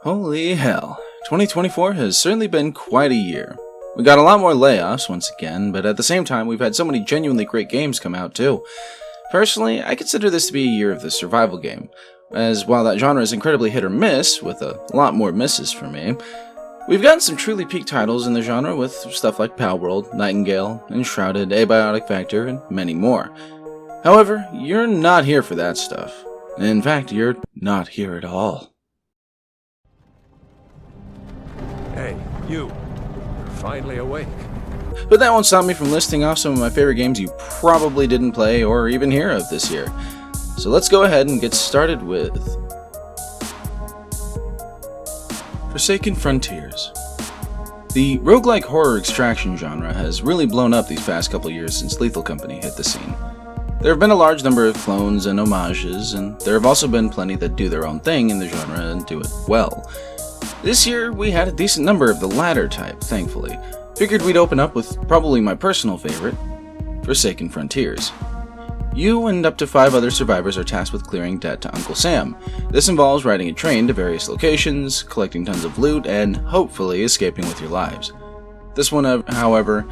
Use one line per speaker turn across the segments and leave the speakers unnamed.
Holy hell, 2024 has certainly been quite a year. We got a lot more layoffs once again, but at the same time we've had so many genuinely great games come out too. Personally, I consider this to be a year of the survival game, as while that genre is incredibly hit or miss, with a lot more misses for me, we've gotten some truly peak titles in the genre with stuff like Palworld, Nightingale, Enshrouded, Abiotic Factor, and many more. However, you're not here for that stuff. In fact, you're not here at all.
Hey, you're finally awake.
But that won't stop me from listing off some of my favorite games you probably didn't play or even hear of this year. So let's go ahead and get started with Forsaken Frontiers. The roguelike horror extraction genre has really blown up these past couple years since Lethal Company hit the scene. There have been a large number of clones and homages, and there have also been plenty that do their own thing in the genre and do it well. This year, we had a decent number of the latter type, thankfully. Figured we'd open up with probably my personal favorite, Forsaken Frontiers. You and up to 5 other survivors are tasked with clearing debt to Uncle Sam. This involves riding a train to various locations, collecting tons of loot, and hopefully escaping with your lives. This one, however,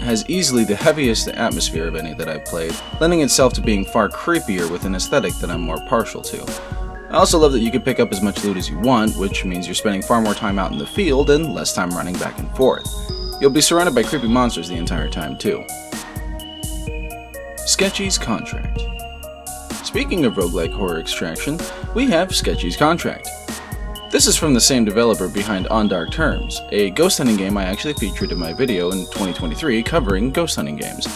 has easily the heaviest atmosphere of any that I've played, lending itself to being far creepier with an aesthetic that I'm more partial to. I also love that you can pick up as much loot as you want, which means you're spending far more time out in the field and less time running back and forth. You'll be surrounded by creepy monsters the entire time too. Sketchy's Contract. Speaking of roguelike horror extraction, we have Sketchy's Contract. This is from the same developer behind On Dark Terms, a ghost hunting game I actually featured in my video in 2023 covering ghost hunting games.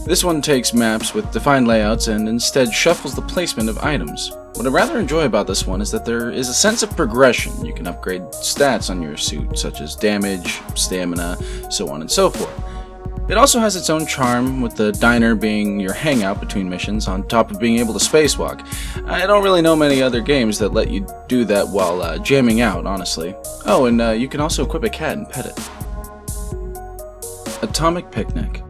This one takes maps with defined layouts and instead shuffles the placement of items. What I rather enjoy about this one is that there is a sense of progression. You can upgrade stats on your suit, such as damage, stamina, so on and so forth. It also has its own charm, with the diner being your hangout between missions, on top of being able to spacewalk. I don't really know many other games that let you do that while jamming out, honestly. Oh, and you can also equip a cat and pet it. Atomic Picnic.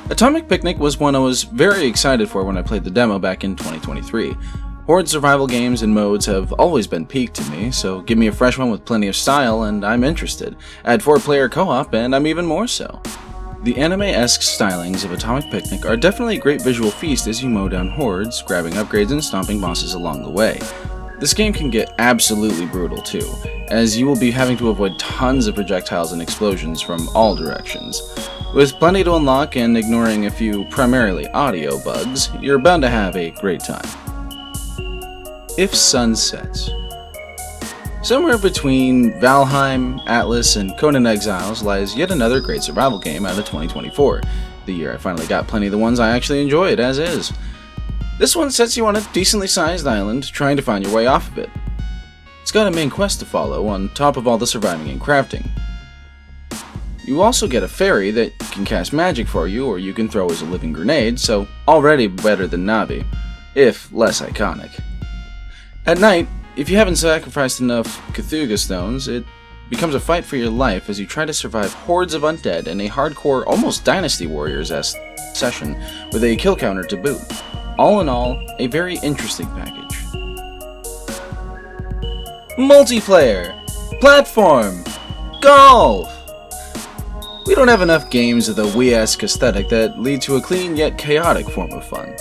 Atomic Picnic was one I was very excited for when I played the demo back in 2023. Horde survival games and modes have always been peak to me, so give me a fresh one with plenty of style and I'm interested. Add 4-player co-op and I'm even more so. The anime-esque stylings of Atomic Picnic are definitely a great visual feast as you mow down hordes, grabbing upgrades and stomping bosses along the way. This game can get absolutely brutal too, as you will be having to avoid tons of projectiles and explosions from all directions. With plenty to unlock and ignoring a few primarily audio bugs, you're bound to have a great time. IfSunSets. Somewhere between Valheim, Atlas, and Conan Exiles lies yet another great survival game out of 2024, the year I finally got plenty of the ones I actually enjoyed as is. This one sets you on a decently sized island, trying to find your way off of it. It's got a main quest to follow, on top of all the surviving and crafting. You also get a fairy that can cast magic for you, or you can throw as a living grenade, so already better than Navi, if less iconic. At night, if you haven't sacrificed enough Cthulhu stones, it becomes a fight for your life as you try to survive hordes of undead in a hardcore, almost Dynasty Warriors-esque session with a kill counter to boot. All in all, a very interesting package. Multiplayer, platform, golf. We don't have enough games of the Wii-esque aesthetic that lead to a clean yet chaotic form of fun.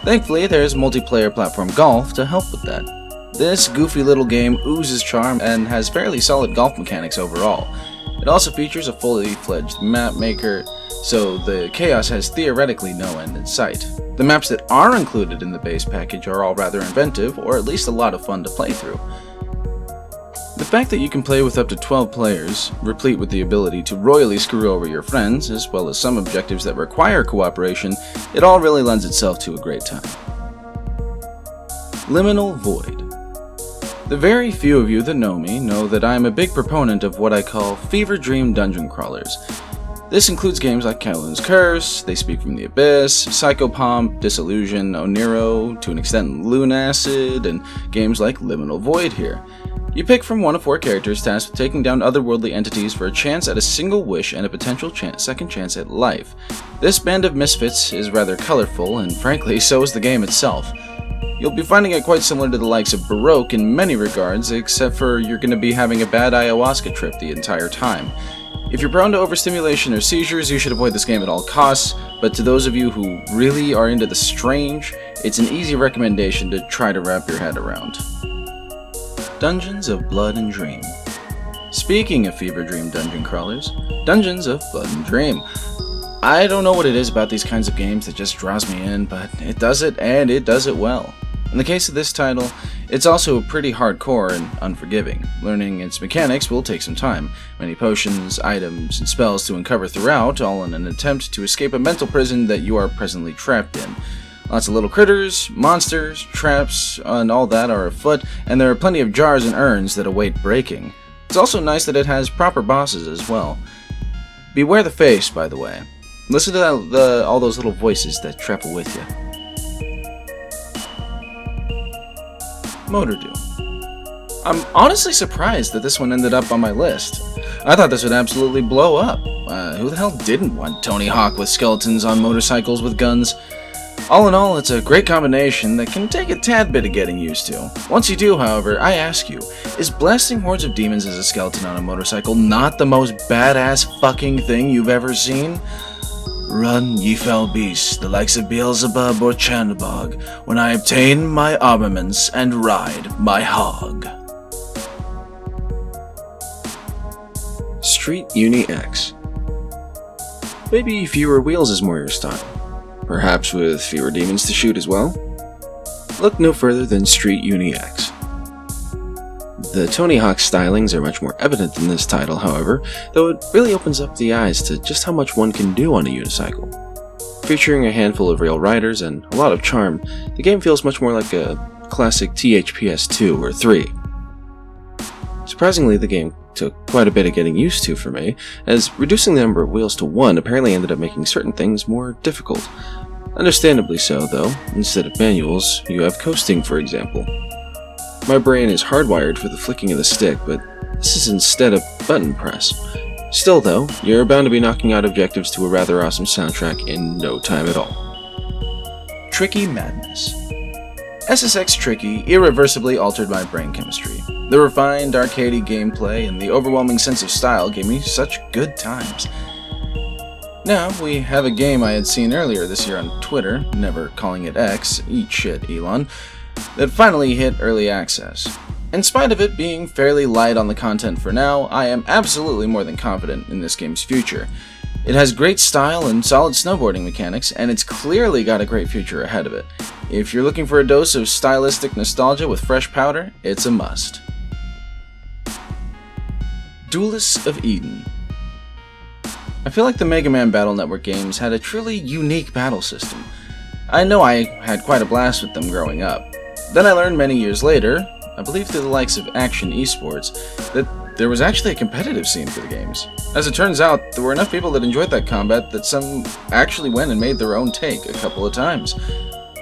Thankfully, there's multiplayer platform golf to help with that. This goofy little game oozes charm and has fairly solid golf mechanics overall. It also features a fully fledged map maker, so the chaos has theoretically no end in sight. The maps that are included in the base package are all rather inventive, or at least a lot of fun to play through. The fact that you can play with up to 12 players, replete with the ability to royally screw over your friends, as well as some objectives that require cooperation, it all really lends itself to a great time. Liminal Void. The very few of you that know me know that I am a big proponent of what I call fever dream dungeon crawlers. This includes games like Kowloon's Curse, They Speak from the Abyss, Psychopomp, Disillusion, Oniro, to an extent Lunacid, and games like Liminal Void here. You pick from one of 4 characters tasked with taking down otherworldly entities for a chance at a single wish and a potential second chance at life. This band of misfits is rather colorful, and frankly, so is the game itself. You'll be finding it quite similar to the likes of Baroque in many regards, except for you're going to be having a bad ayahuasca trip the entire time. If you're prone to overstimulation or seizures, you should avoid this game at all costs, but to those of you who really are into the strange, it's an easy recommendation to try to wrap your head around. Dungeons of Blood and Dream. Speaking of fever dream dungeon crawlers, Dungeons of Blood and Dream. I don't know what it is about these kinds of games that just draws me in, but it does it, and it does it well. In the case of this title, it's also pretty hardcore and unforgiving. Learning its mechanics will take some time. Many potions, items, and spells to uncover throughout, all in an attempt to escape a mental prison that you are presently trapped in. Lots of little critters, monsters, traps, and all that are afoot, and there are plenty of jars and urns that await breaking. It's also nice that it has proper bosses as well. Beware the face, by the way. Listen to all those little voices that travel with you. Motordoom. I'm honestly surprised that this one ended up on my list. I thought this would absolutely blow up. Who the hell didn't want Tony Hawk with skeletons on motorcycles with guns? All in all, it's a great combination that can take a tad bit of getting used to. Once you do, however, I ask you, is blasting hordes of demons as a skeleton on a motorcycle not the most badass fucking thing you've ever seen? Run, ye fell beasts, the likes of Beelzebub or Chandabog, when I obtain my armaments and ride my hog. Street Uni X. Maybe fewer wheels is more your style. Perhaps with fewer demons to shoot as well? Look no further than Street Uni X. The Tony Hawk stylings are much more evident in this title, however, though it really opens up the eyes to just how much one can do on a unicycle. Featuring a handful of real riders and a lot of charm, the game feels much more like a classic THPS 2 or 3. Surprisingly, the game took quite a bit of getting used to for me, as reducing the number of wheels to 1 apparently ended up making certain things more difficult. Understandably so, though. Instead of manuals, you have coasting, for example. My brain is hardwired for the flicking of the stick, but this is instead a button press. Still though, you're bound to be knocking out objectives to a rather awesome soundtrack in no time at all. Tricky Madness. SSX Tricky irreversibly altered my brain chemistry. The refined, arcadey gameplay and the overwhelming sense of style gave me such good times. Now, we have a game I had seen earlier this year on Twitter, never calling it X, eat shit Elon, that finally hit early access. In spite of it being fairly light on the content for now, I am absolutely more than confident in this game's future. It has great style and solid snowboarding mechanics, and it's clearly got a great future ahead of it. If you're looking for a dose of stylistic nostalgia with fresh powder, it's a must. Duelists of Eden. I feel like the Mega Man Battle Network games had a truly unique battle system. I know I had quite a blast with them growing up. Then I learned many years later, I believe through the likes of Action Esports, that there was actually a competitive scene for the games. As it turns out, there were enough people that enjoyed that combat that some actually went and made their own take a couple of times.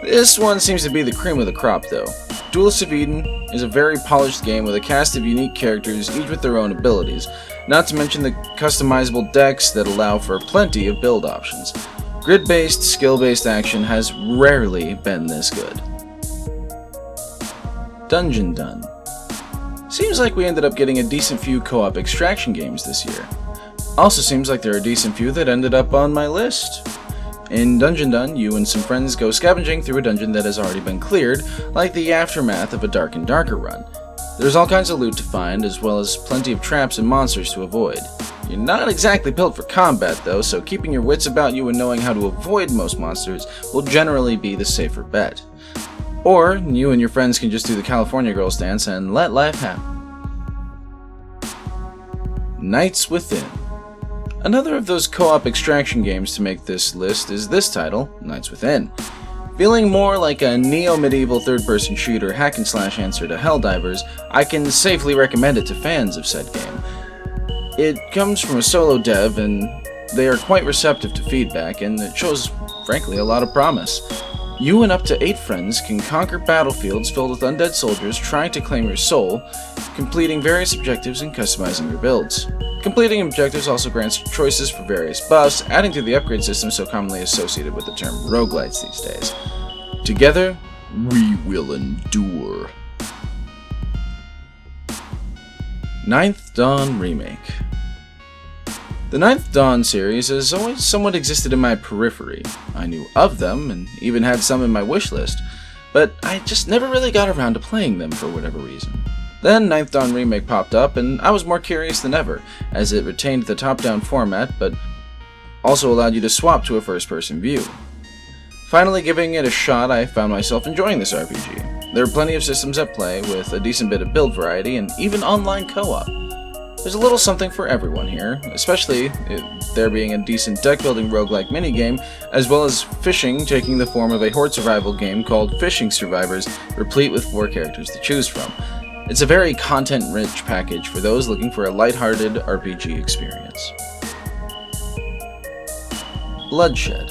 This one seems to be the cream of the crop though. Duelists of Eden is a very polished game with a cast of unique characters, each with their own abilities, not to mention the customizable decks that allow for plenty of build options. Grid-based, skill-based action has rarely been this good. Dungeon Done. Seems like we ended up getting a decent few co-op extraction games this year. Also seems like there are a decent few that ended up on my list. In Dungeon Done, you and some friends go scavenging through a dungeon that has already been cleared, like the aftermath of a Dark and Darker run. There's all kinds of loot to find, as well as plenty of traps and monsters to avoid. You're not exactly built for combat though, so keeping your wits about you and knowing how to avoid most monsters will generally be the safer bet. Or, you and your friends can just do the California Girls dance and let life happen. Nights Within. Another of those co-op extraction games to make this list is this title, Nights Within. Feeling more like a neo-medieval third-person shooter hack-and-slash answer to Helldivers, I can safely recommend it to fans of said game. It comes from a solo dev, and they are quite receptive to feedback, and it shows, frankly, a lot of promise. You and up to 8 friends can conquer battlefields filled with undead soldiers trying to claim your soul, completing various objectives and customizing your builds. Completing objectives also grants choices for various buffs, adding to the upgrade system so commonly associated with the term roguelites these days. Together, we will endure. 9th Dawn Remake. The 9th Dawn series has always somewhat existed in my periphery. I knew of them, and even had some in my wishlist, but I just never really got around to playing them for whatever reason. Then 9th Dawn Remake popped up, and I was more curious than ever, as it retained the top-down format, but also allowed you to swap to a first-person view. Finally giving it a shot, I found myself enjoying this RPG. There are plenty of systems at play, with a decent bit of build variety, and even online co-op. There's a little something for everyone here, especially there being a decent deck-building roguelike minigame, as well as fishing taking the form of a horde survival game called Fishing Survivors, replete with 4 characters to choose from. It's a very content-rich package for those looking for a lighthearted RPG experience. Bloodshed.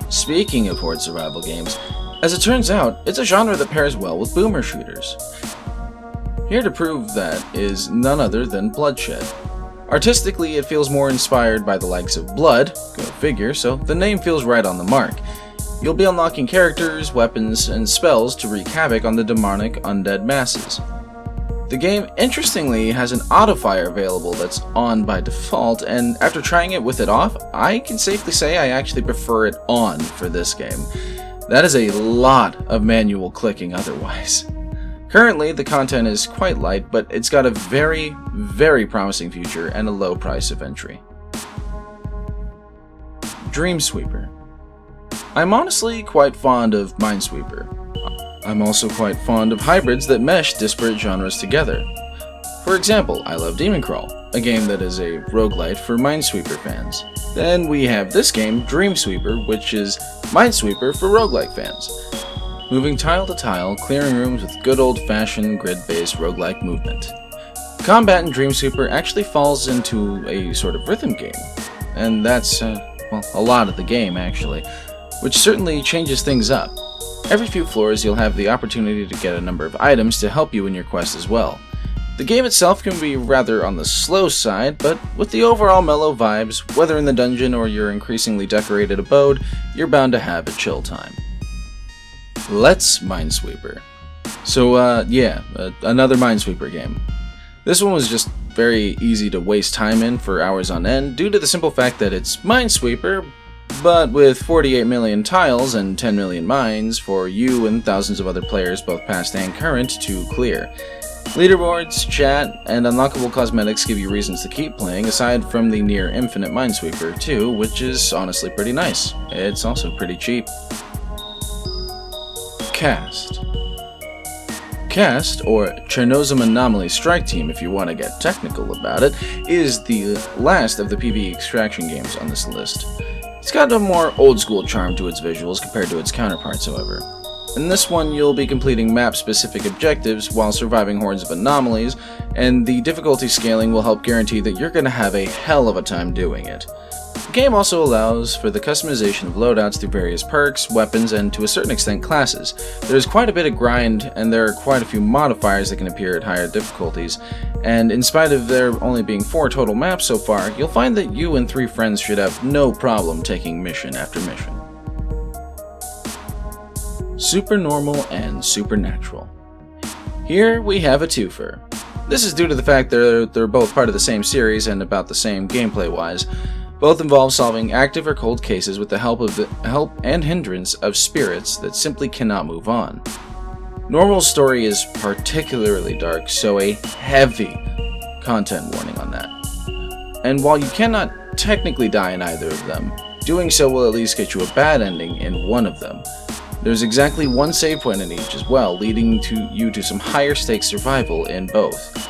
Speaking of horde survival games, as it turns out, it's a genre that pairs well with boomer shooters. Here to prove that is none other than Bloodshed. Artistically, it feels more inspired by the likes of Blood, go figure, so the name feels right on the mark. You'll be unlocking characters, weapons, and spells to wreak havoc on the demonic undead masses. The game, interestingly, has an autofire available that's on by default, and after trying it with it off, I can safely say I actually prefer it on for this game. That is a lot of manual clicking otherwise. Currently, the content is quite light, but it's got a very, very promising future and a low price of entry. Dreamsweeper. I'm honestly quite fond of Minesweeper. I'm also quite fond of hybrids that mesh disparate genres together. For example, I love Demon Crawl, a game that is a roguelite for Minesweeper fans. Then we have this game, Dreamsweeper, which is Minesweeper for roguelike fans. Moving tile to tile, clearing rooms with good old-fashioned grid-based roguelike movement. Combat in Dreamsweeper actually falls into a sort of rhythm game, and that's, a lot of the game actually, which certainly changes things up. Every few floors you'll have the opportunity to get a number of items to help you in your quest as well. The game itself can be rather on the slow side, but with the overall mellow vibes, whether in the dungeon or your increasingly decorated abode, you're bound to have a chill time. Let's Minesweeper. So, another Minesweeper game. This one was just very easy to waste time in for hours on end due to the simple fact that it's Minesweeper, but with 48 million tiles and 10 million mines for you and thousands of other players, both past and current, to clear. Leaderboards, chat, and unlockable cosmetics give you reasons to keep playing, aside from the near infinite Minesweeper too, which is honestly pretty nice. It's also pretty cheap. C.A.S.T. C.A.S.T, or Chernozem Anomaly Strike Team if you want to get technical about it, is the last of the PvE extraction games on this list. It's got a more old-school charm to its visuals compared to its counterparts, however. In this one, you'll be completing map-specific objectives while surviving hordes of anomalies, and the difficulty scaling will help guarantee that you're going to have a hell of a time doing it. The game also allows for the customization of loadouts through various perks, weapons, and to a certain extent classes. There's quite a bit of grind, and there are quite a few modifiers that can appear at higher difficulties, and in spite of there only being 4 total maps so far, you'll find that you and 3 friends should have no problem taking mission after mission. Supernormal and Supernatural. Here we have a twofer. This is due to the fact they're both part of the same series and about the same gameplay-wise. Both involve solving active or cold cases with the help and hindrance of spirits that simply cannot move on. Normal's story is particularly dark, so a heavy content warning on that. And while you cannot technically die in either of them, doing so will at least get you a bad ending in one of them. There's exactly 1 save point in each as well, leading you to some higher stakes survival in both.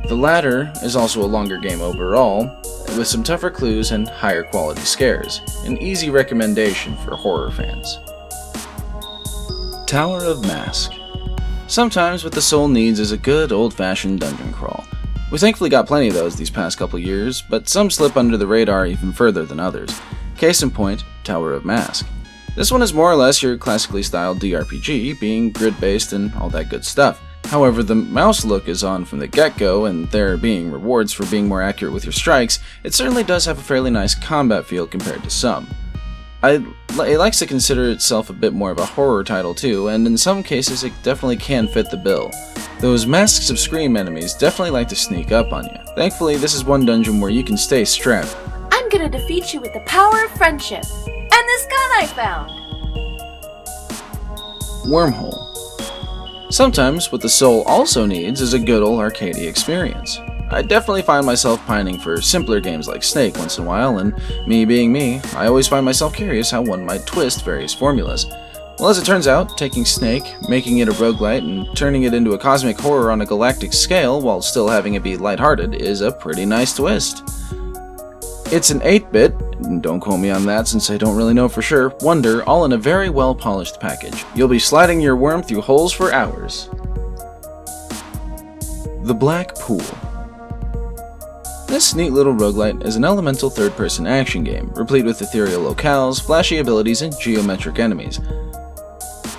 The latter is also a longer game overall, with some tougher clues and higher quality scares. An easy recommendation for horror fans. Tower of Mask. Sometimes what the soul needs is a good old-fashioned dungeon crawl. We thankfully got plenty of those these past couple years, but some slip under the radar even further than others. Case in point, Tower of Mask. This one is more or less your classically styled DRPG, being grid-based and all that good stuff. However, the mouse look is on from the get-go, and there being rewards for being more accurate with your strikes, it certainly does have a fairly nice combat feel compared to some. It likes to consider itself a bit more of a horror title too, and in some cases it definitely can fit the bill. Those masks of Scream enemies definitely like to sneak up on you. Thankfully, this is one dungeon where you can stay strapped.
I'm gonna defeat you with the power of friendship, and this gun I found!
Wormhole. Sometimes what the soul also needs is a good old arcadey experience. I definitely find myself pining for simpler games like Snake once in a while, and me being me, I always find myself curious how one might twist various formulas. Well, as it turns out, taking Snake, making it a roguelite, and turning it into a cosmic horror on a galactic scale while still having it be lighthearted is a pretty nice twist. It's an 8-bit, and don't quote me on that since I don't really know for sure, wonder all in a very well polished package. You'll be sliding your worm through holes for hours. The Black Pool. This neat little roguelite is an elemental third-person action game, replete with ethereal locales, flashy abilities, and geometric enemies.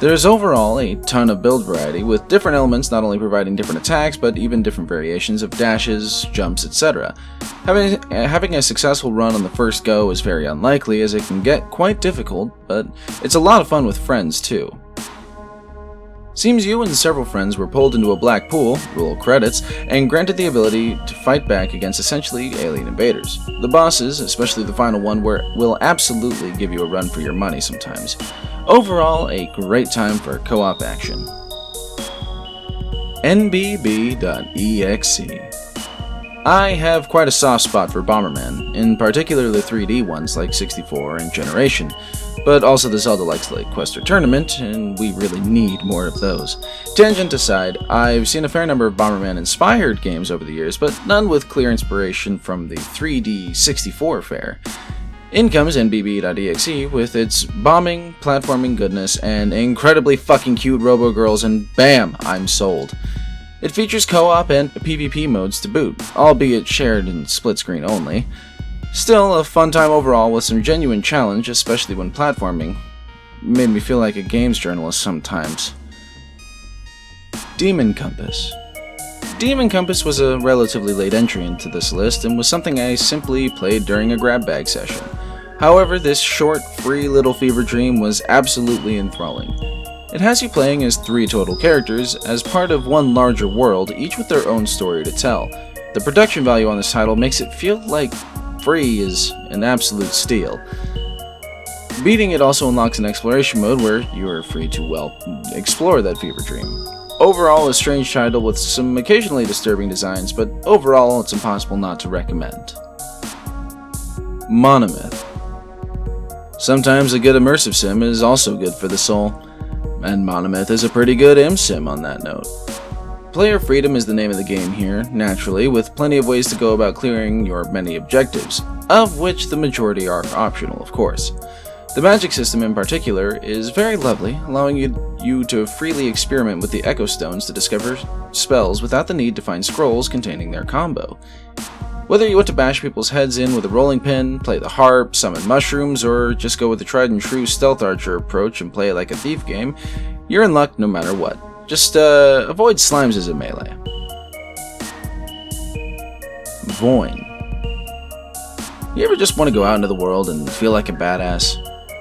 There's overall a ton of build variety, with different elements not only providing different attacks, but even different variations of dashes, jumps, etc. Having a successful run on the first go is very unlikely, as it can get quite difficult, but it's a lot of fun with friends too. Seems you and several friends were pulled into a black pool, roll credits, and granted the ability to fight back against essentially alien invaders. The bosses, especially the final one, will absolutely give you a run for your money sometimes. Overall, a great time for co-op action. NBB.EXE. I have quite a soft spot for Bomberman, in particular the 3D ones like 64 and Generation, but also the Zelda-likes like Quest or Tournament, and we really need more of those. Tangent aside, I've seen a fair number of Bomberman-inspired games over the years, but none with clear inspiration from the 3D 64 fare. In comes NBB.EXE with its bombing, platforming goodness, and incredibly fucking cute robo-girls, and bam, I'm sold. It features co-op and PvP modes to boot, albeit shared in split screen only. Still, a fun time overall with some genuine challenge, especially when platforming. Made me feel like a games journalist sometimes. Demon Compass. Demon Compass was a relatively late entry into this list and was something I simply played during a grab bag session. However, this short, free little fever dream was absolutely enthralling. It has you playing as 3 total characters as part of one larger world, each with their own story to tell. The production value on this title makes it feel like free is an absolute steal. Beating it also unlocks an exploration mode where you are free to, explore that fever dream. Overall, a strange title with some occasionally disturbing designs, but overall, it's impossible not to recommend. Monomyth. Sometimes a good immersive sim is also good for the soul, and Monomyth is a pretty good sim on that note. Player freedom is the name of the game here, naturally, with plenty of ways to go about clearing your many objectives, of which the majority are optional, of course. The magic system in particular is very lovely, allowing you to freely experiment with the Echo Stones to discover spells without the need to find scrolls containing their combo. Whether you want to bash people's heads in with a rolling pin, play the harp, summon mushrooms, or just go with the tried and true stealth archer approach and play it like a thief game, you're in luck no matter what. Just avoid slimes as a melee. VOIN. You ever just want to go out into the world and feel like a badass?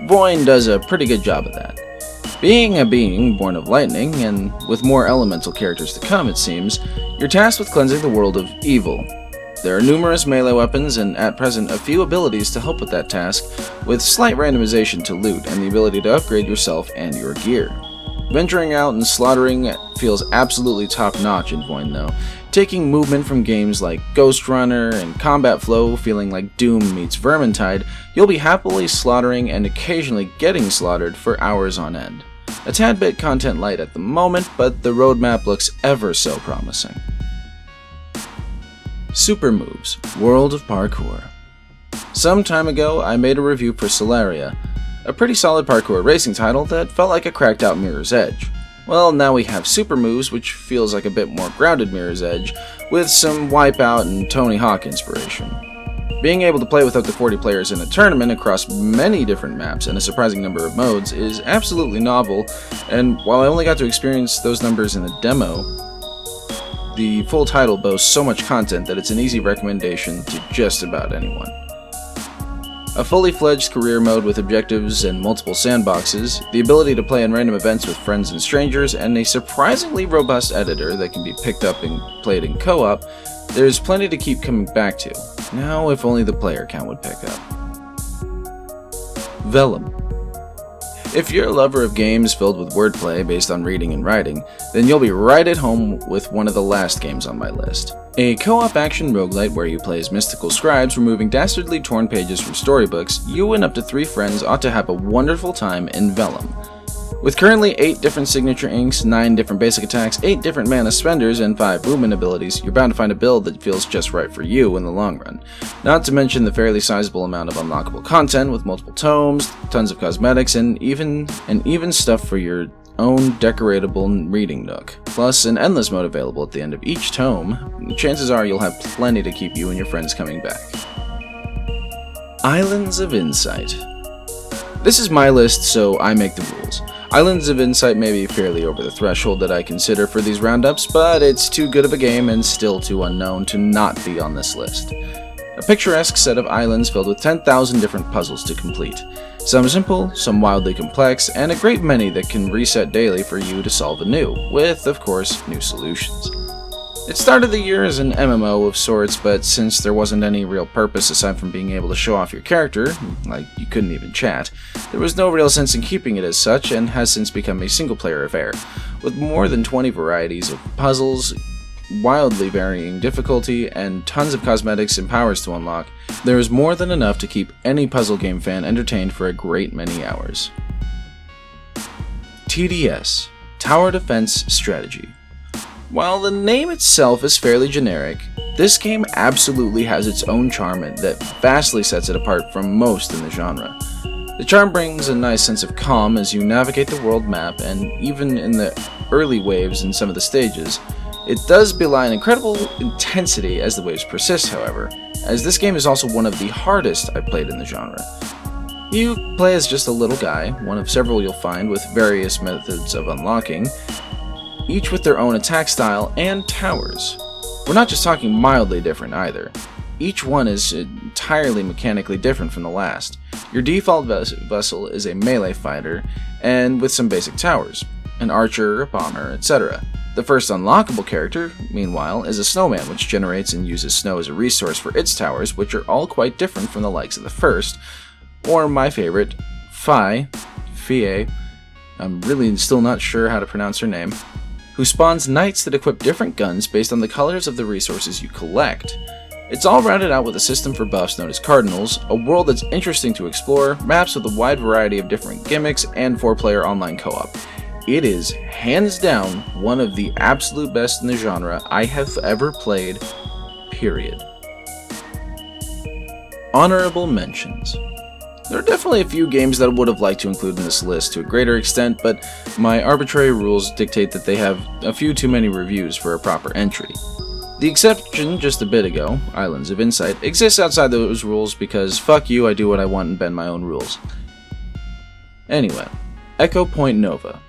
VOIN does a pretty good job of that. Being a being born of lightning, and with more elemental characters to come it seems, you're tasked with cleansing the world of evil. There are numerous melee weapons and at present a few abilities to help with that task, with slight randomization to loot and the ability to upgrade yourself and your gear. Venturing out and slaughtering feels absolutely top-notch in VOIN though, taking movement from games like Ghost Runner and combat flow feeling like Doom meets Vermintide, you'll be happily slaughtering and occasionally getting slaughtered for hours on end. A tad bit content light at the moment, but the roadmap looks ever so promising. Supermoves, World of Parkour. Some time ago, I made a review for Solaria, a pretty solid parkour racing title that felt like a cracked out Mirror's Edge. Well, now we have Supermoves, which feels like a bit more grounded Mirror's Edge, with some Wipeout and Tony Hawk inspiration. Being able to play with up to 40 players in a tournament across many different maps and a surprising number of modes is absolutely novel, and while I only got to experience those numbers in the demo, the full title boasts so much content that it's an easy recommendation to just about anyone. A fully fledged career mode with objectives and multiple sandboxes, the ability to play in random events with friends and strangers, and a surprisingly robust editor that can be picked up and played in co-op, there's plenty to keep coming back to. Now, if only the player count would pick up. Vellum. If you're a lover of games filled with wordplay based on reading and writing, then you'll be right at home with one of the last games on my list. A co-op action roguelite where you play as mystical scribes removing dastardly torn pages from storybooks, you and up to 3 friends ought to have a wonderful time in Vellum. With currently 8 different signature inks, 9 different basic attacks, 8 different mana spenders, and 5 movement abilities, you're bound to find a build that feels just right for you in the long run. Not to mention the fairly sizable amount of unlockable content with multiple tomes, tons of cosmetics, and even stuff for your own decoratable reading nook. Plus an endless mode available at the end of each tome. Chances are you'll have plenty to keep you and your friends coming back. Islands of Insight. This is my list, so I make the rules. Islands of Insight may be fairly over the threshold that I consider for these roundups, but it's too good of a game and still too unknown to not be on this list. A picturesque set of islands filled with 10,000 different puzzles to complete. Some simple, some wildly complex, and a great many that can reset daily for you to solve anew, with, of course, new solutions. It started the year as an MMO of sorts, but since there wasn't any real purpose aside from being able to show off your character, like you couldn't even chat, there was no real sense in keeping it as such and has since become a single-player affair, with more than 20 varieties of puzzles, wildly varying difficulty, and tons of cosmetics and powers to unlock. There is more than enough to keep any puzzle game fan entertained for a great many hours. TDS, Tower Defense Strategy. While the name itself is fairly generic, this game absolutely has its own charm that vastly sets it apart from most in the genre. The charm brings a nice sense of calm as you navigate the world map, and even in the early waves in some of the stages, it does belie an incredible intensity as the waves persist, however, as this game is also one of the hardest I've played in the genre. You play as just a little guy, one of several you'll find with various methods of unlocking, each with their own attack style and towers. We're not just talking mildly different either. Each one is entirely mechanically different from the last. Your default vessel is a melee fighter, and with some basic towers, an archer, a bomber, etc. The first unlockable character, meanwhile, is a snowman which generates and uses snow as a resource for its towers, which are all quite different from the likes of the first, or my favorite, Phi, I'm really still not sure how to pronounce her name, who spawns knights that equip different guns based on the colors of the resources you collect. It's all rounded out with a system for buffs known as cardinals, a world that's interesting to explore, maps with a wide variety of different gimmicks, and 4-player online co-op. It is, hands down, one of the absolute best in the genre I have ever played, period. Honorable mentions. There are definitely a few games that I would have liked to include in this list to a greater extent, but my arbitrary rules dictate that they have a few too many reviews for a proper entry. The exception just a bit ago, Islands of Insight, exists outside those rules because fuck you, I do what I want and bend my own rules. Anyway, Echo Point Nova.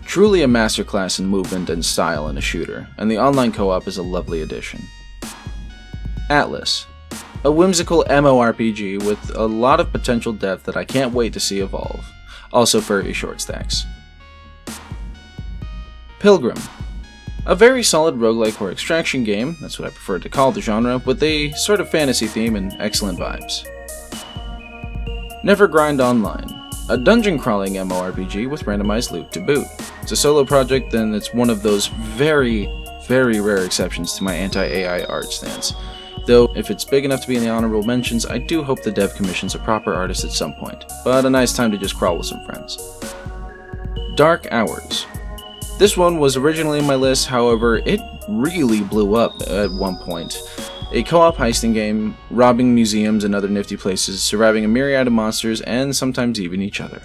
Truly a masterclass in movement and style in a shooter, and the online co-op is a lovely addition. Atlas. A whimsical MMORPG with a lot of potential depth that I can't wait to see evolve. Also furry short stacks. Pilgrim. A very solid roguelike or extraction game, that's what I prefer to call the genre, with a sort of fantasy theme and excellent vibes. Nevergrind Online. A dungeon crawling MMORPG with randomized loot to boot. It's a solo project, and it's one of those very, very rare exceptions to my anti-AI art stance. Though, if it's big enough to be in the honorable mentions, I do hope the dev commissions a proper artist at some point, but a nice time to just crawl with some friends. Dark Hours. This one was originally in my list, however, it really blew up at one point. A co-op heisting game, robbing museums and other nifty places, surviving a myriad of monsters, and sometimes even each other.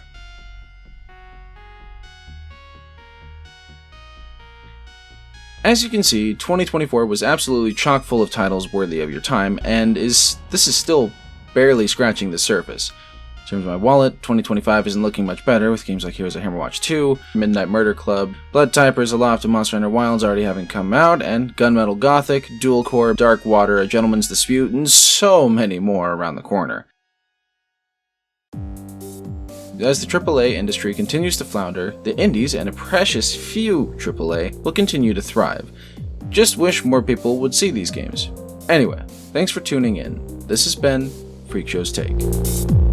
As you can see, 2024 was absolutely chock full of titles worthy of your time, and this is still barely scratching the surface. In terms of my wallet, 2025 isn't looking much better, with games like Heroes of Hammerwatch 2, Midnight Murder Club, Blood Typers, Aloft, and Monster Hunter Wilds already having come out, and Gunmetal Gothic, Dual Core, Dark Water, A Gentleman's Dispute, and so many more around the corner. As the AAA industry continues to flounder, the indies and a precious few AAA will continue to thrive. Just wish more people would see these games. Anyway, thanks for tuning in. This has been Phrieksho's Take.